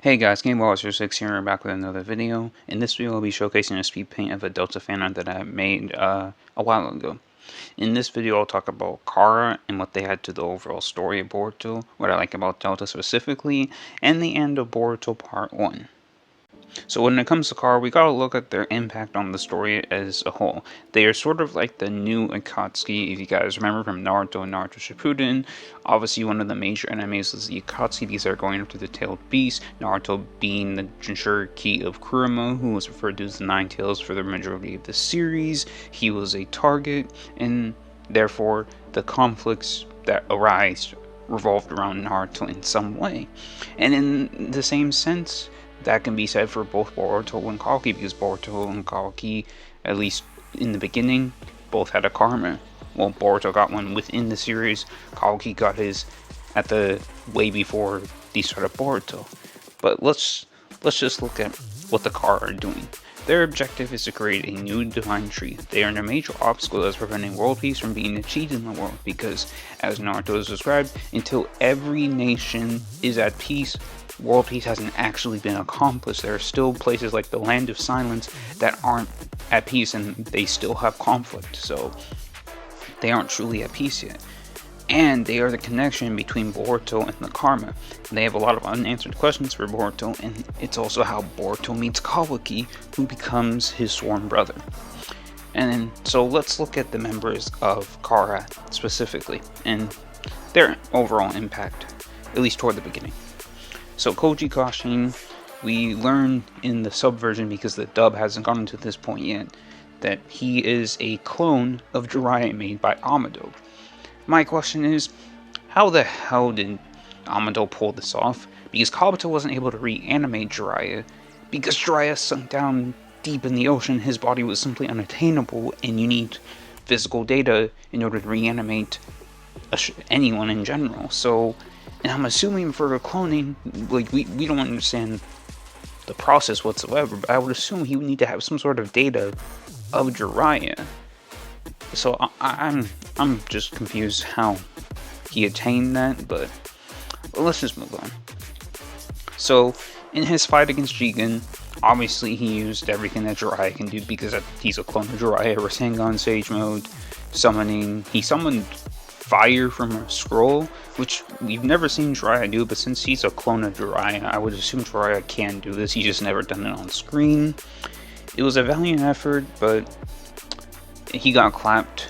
Hey guys, GameBall06 here, back with another video. In this video, I'll be showcasing a speed paint of a Delta fan art that I made a while ago. In this video, I'll talk about Kara and what they had to the overall story of Boruto, what I like about Delta specifically, and the end of Boruto Part 1. So when it comes to Kara, we gotta look at their impact on the story as a whole. They are sort of like the new Akatsuki, if you guys remember from Naruto and Naruto Shippuden. Obviously, one of the major enemies is the Akatsuki. These are going after the Tailed Beast, Naruto being the Jinchuriki of Kurama, who was referred to as the Nine Tails for the majority of the series. He was a target, and therefore the conflicts that arise revolved around Naruto in some way. And in the same sense, that can be said for both Boruto and Kalki, because Boruto and Kalki, at least in the beginning, both had a karma. Well, Boruto got one within the series, Kalki got his at the way before the start of Boruto. But let's just look at what the Kara are doing. Their objective is to create a new divine tree. They are a major obstacle that's preventing world peace from being achieved in the world, because, as Naruto has described, until every nation is at peace, world peace hasn't actually been accomplished. There are still places like the Land of Silence that aren't at peace, and they still have conflict, so they aren't truly at peace yet. And they are the connection between Boruto and the Karma. And they have a lot of unanswered questions for Boruto, and it's also how Boruto meets Kawaki, who becomes his sworn brother. And so let's look at the members of Kara specifically, and their overall impact, at least toward the beginning. So Koji Kashin, we learn in the subversion, because the dub hasn't gotten to this point yet, that he is a clone of Jiraiya made by Amado. My question is, how the hell did Amado pull this off? Because Kabuto wasn't able to reanimate Jiraiya, because Jiraiya sunk down deep in the ocean, his body was simply unattainable, and you need physical data in order to reanimate anyone in general. So, and I'm assuming for cloning, like, we don't understand the process whatsoever, but I would assume he would need to have some sort of data of Jiraiya. So I'm just confused how he attained that, but let's just move on. So in his fight against Jigen, obviously he used everything that Jiraiya can do, because he's a clone of Jiraiya. Rasengan Sage Mode, summoning. He summoned fire from a scroll, which we've never seen Jiraiya do, but since he's a clone of Jiraiya, I would assume Jiraiya can do this. He's just never done it on screen. It was a valiant effort, but he got clapped.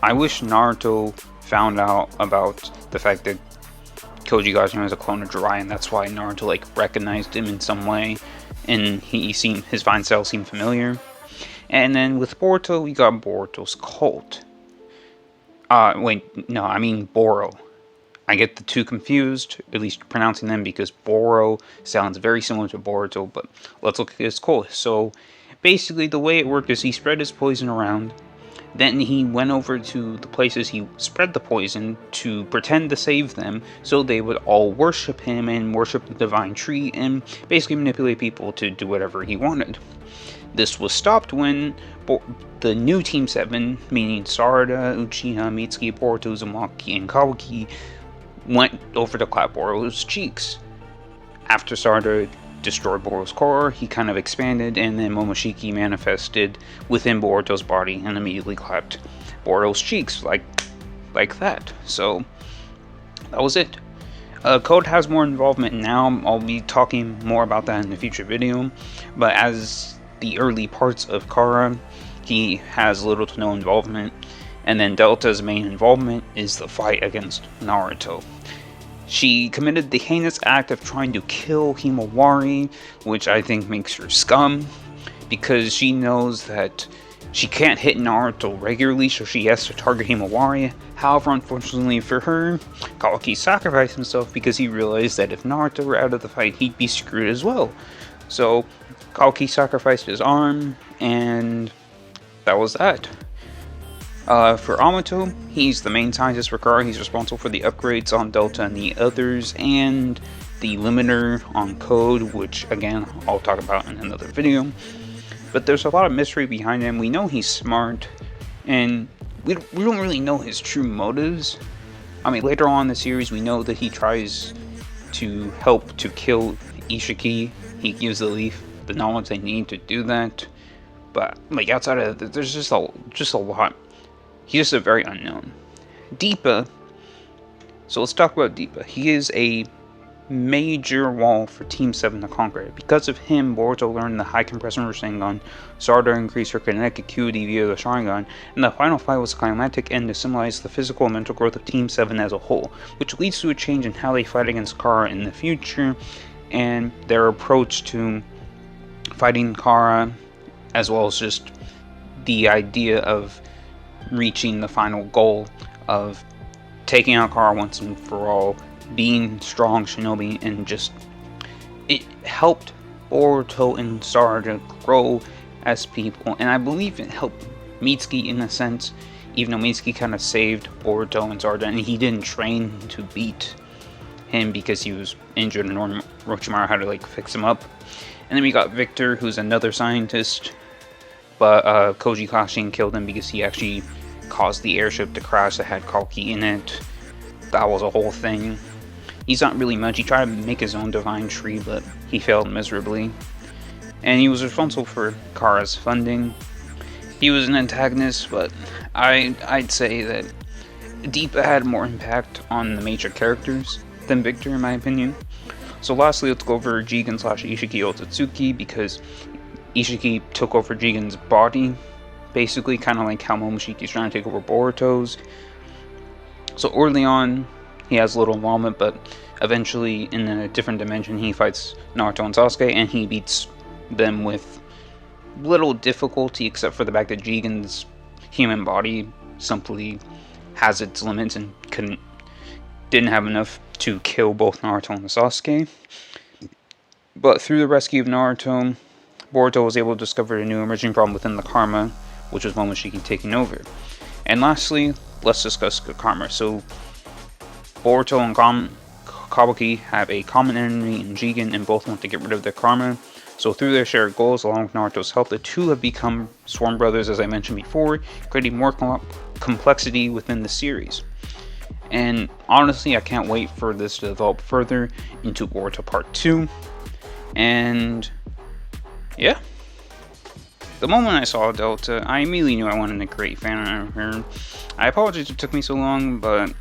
I wish Naruto found out about the fact that Koji Kashin was a clone of Jiraiya, and that's why Naruto recognized him in some way, and his fine style seemed familiar. And then with Boruto, we got Boruto's cult. Wait, no, I mean Boro. I get the two confused, at least pronouncing them, because Boro sounds very similar to Boruto, but let's look at his cult. So basically the way it worked is he spread his poison around, then he went over to the places he spread the poison to pretend to save them, so they would all worship him and worship the divine tree, and basically manipulate people to do whatever he wanted. This was stopped when the new Team 7, meaning Sarada, Uchiha, Mitsuki, Boruto, Uzumaki, and Kawaki, went over to clap Boruto's cheeks. After Sarada destroyed Boruto's core, he kind of expanded, and then Momoshiki manifested within Boruto's body and immediately clapped Boruto's cheeks, like that. So that was it. Code has more involvement now. I'll be talking more about that in the future video, but as the early parts of Kara, he has little to no involvement, and then Delta's main involvement is the fight against Naruto. She committed the heinous act of trying to kill Himawari, which I think makes her scum, because she knows that she can't hit Naruto regularly, so she has to target Himawari. However, unfortunately for her, Kawaki sacrificed himself because he realized that if Naruto were out of the fight, he'd be screwed as well. So Kawaki sacrificed his arm, and that was that. For Amato, he's the main scientist for Kara. He's responsible for the upgrades on Delta and the others, and the limiter on Code, which again I'll talk about in another video. But there's a lot of mystery behind him. We know he's smart, and we don't really know his true motives. I mean, later on in the series, we know that he tries to help to kill Ishiki, he gives the Leaf the knowledge they need to do that. But like outside of that, there's just a lot. He's just a very unknown. Deepa. So let's talk about Deepa. He is a major wall for Team 7 to conquer. Because of him, Boruto learned the high compression Rasengan, Sarada increased her kinetic acuity via the Sharingan, and the final fight was a climactic end to symbolize the physical and mental growth of Team 7 as a whole, which leads to a change in how they fight against Kara in the future, and their approach to fighting Kara, as well as just the idea of reaching the final goal of taking out Kara once and for all, being strong shinobi, and just it helped Boruto and Sarada grow as people, and I believe it helped Mitsuki in a sense, even though Mitsuki kind of saved Boruto and Sarada, and he didn't train to beat him because he was injured and Orochimaru had to like fix him up. And then we got Victor, who's another scientist, but Koji Kashin killed him because he actually caused the airship to crash that had Kalki in it. That was a whole thing. He's not really much. He tried to make his own divine tree, but he failed miserably. And he was responsible for Kara's funding. He was an antagonist, but I'd say that Deepa had more impact on the major characters than Victor, in my opinion. So lastly, let's go over Jigen / Ishiki Otsutsuki, because Ishiki took over Jigen's body, basically kind of like how Momoshiki's trying to take over Boruto's. So early on, he has little involvement, but eventually in a different dimension he fights Naruto and Sasuke, and he beats them with little difficulty, except for the fact that Jigen's human body simply has its limits and didn't have enough to kill both Naruto and Sasuke. But through the rescue of Naruto, Boruto was able to discover a new emerging problem within the Karma, which was Momoshiki taking over. And lastly, let's discuss Karma. So Boruto and Kabuki have a common enemy in Jigen, and both want to get rid of their Karma. So through their shared goals, along with Naruto's help, the two have become sworn brothers, as I mentioned before, creating more complexity within the series. And honestly, I can't wait for this to develop further into Boruto Part 2. And yeah. The moment I saw Delta, I immediately knew I wanted to create fan art of her. I apologize it took me so long, but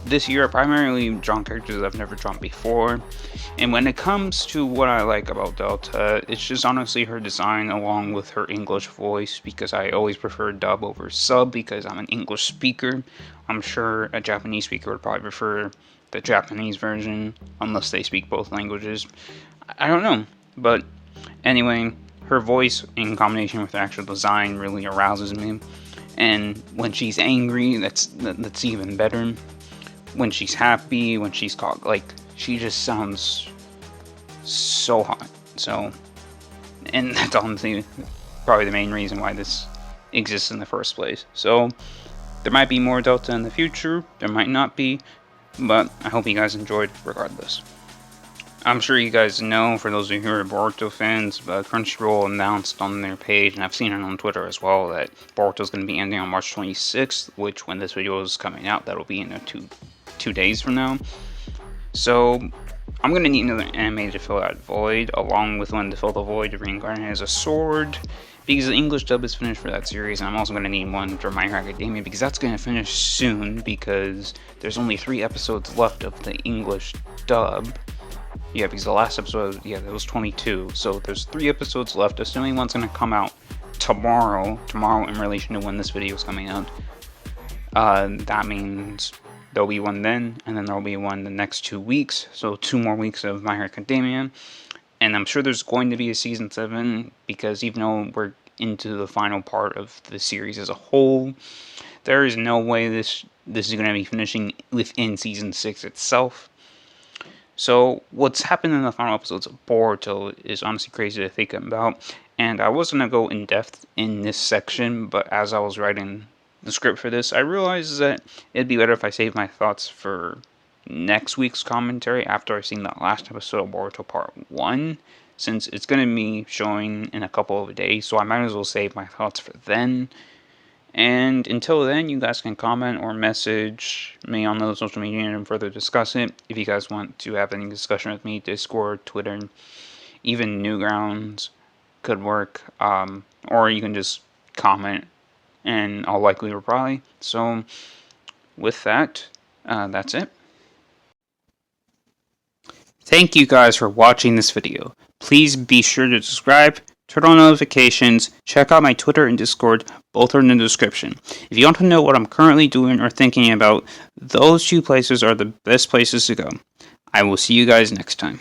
this year I primarily drawn characters I've never drawn before. And when it comes to what I like about Delta, it's just honestly her design along with her English voice, because I always prefer dub over sub because I'm an English speaker. I'm sure a Japanese speaker would probably prefer the Japanese version, unless they speak both languages. I don't know, but anyway, her voice in combination with her actual design really arouses me. And when she's angry, that's even better. When she's happy, when she's caught, like, she just sounds so hot. So, and that's honestly probably the main reason why this exists in the first place. So, there might be more Delta in the future, there might not be, but I hope you guys enjoyed regardless. I'm sure you guys know, for those of you who are Boruto fans, but Crunchyroll announced on their page, and I've seen it on Twitter as well, that Boruto's going to be ending on March 26th, which when this video is coming out, that'll be in two days from now. So, I'm going to need another anime to fill that void, along with one to fill the void to reincarnate as a sword, because the English dub is finished for that series, and I'm also going to need one for My Hero Academia, because that's going to finish soon, because there's only 3 episodes left of the English dub. Yeah, because the last episode, yeah, that was 22, so there's 3 episodes left, assuming one's going to come out tomorrow in relation to when this video is coming out. That means there'll be one then, and then there'll be one the next 2 weeks, so 2 more weeks of My Hero Academia. And I'm sure there's going to be a season 7, because even though we're into the final part of the series as a whole, there is no way this is going to be finishing within season 6 itself. So what's happened in the final episodes of Boruto is honestly crazy to think about, and I was going to go in depth in this section, but as I was writing the script for this, I realized that it'd be better if I saved my thoughts for next week's commentary after I've seen that last episode of Boruto Part 1, since it's going to be showing in a couple of days, so I might as well save my thoughts for then. And until then, you guys can comment or message me on those social media and further discuss it. If you guys want to have any discussion with me, Discord, Twitter, even Newgrounds could work. Or you can just comment and I'll likely reply. So with that, that's it. Thank you guys for watching this video. Please be sure to subscribe, turn on notifications, check out my Twitter and Discord, both are in the description. If you want to know what I'm currently doing or thinking about, those two places are the best places to go. I will see you guys next time.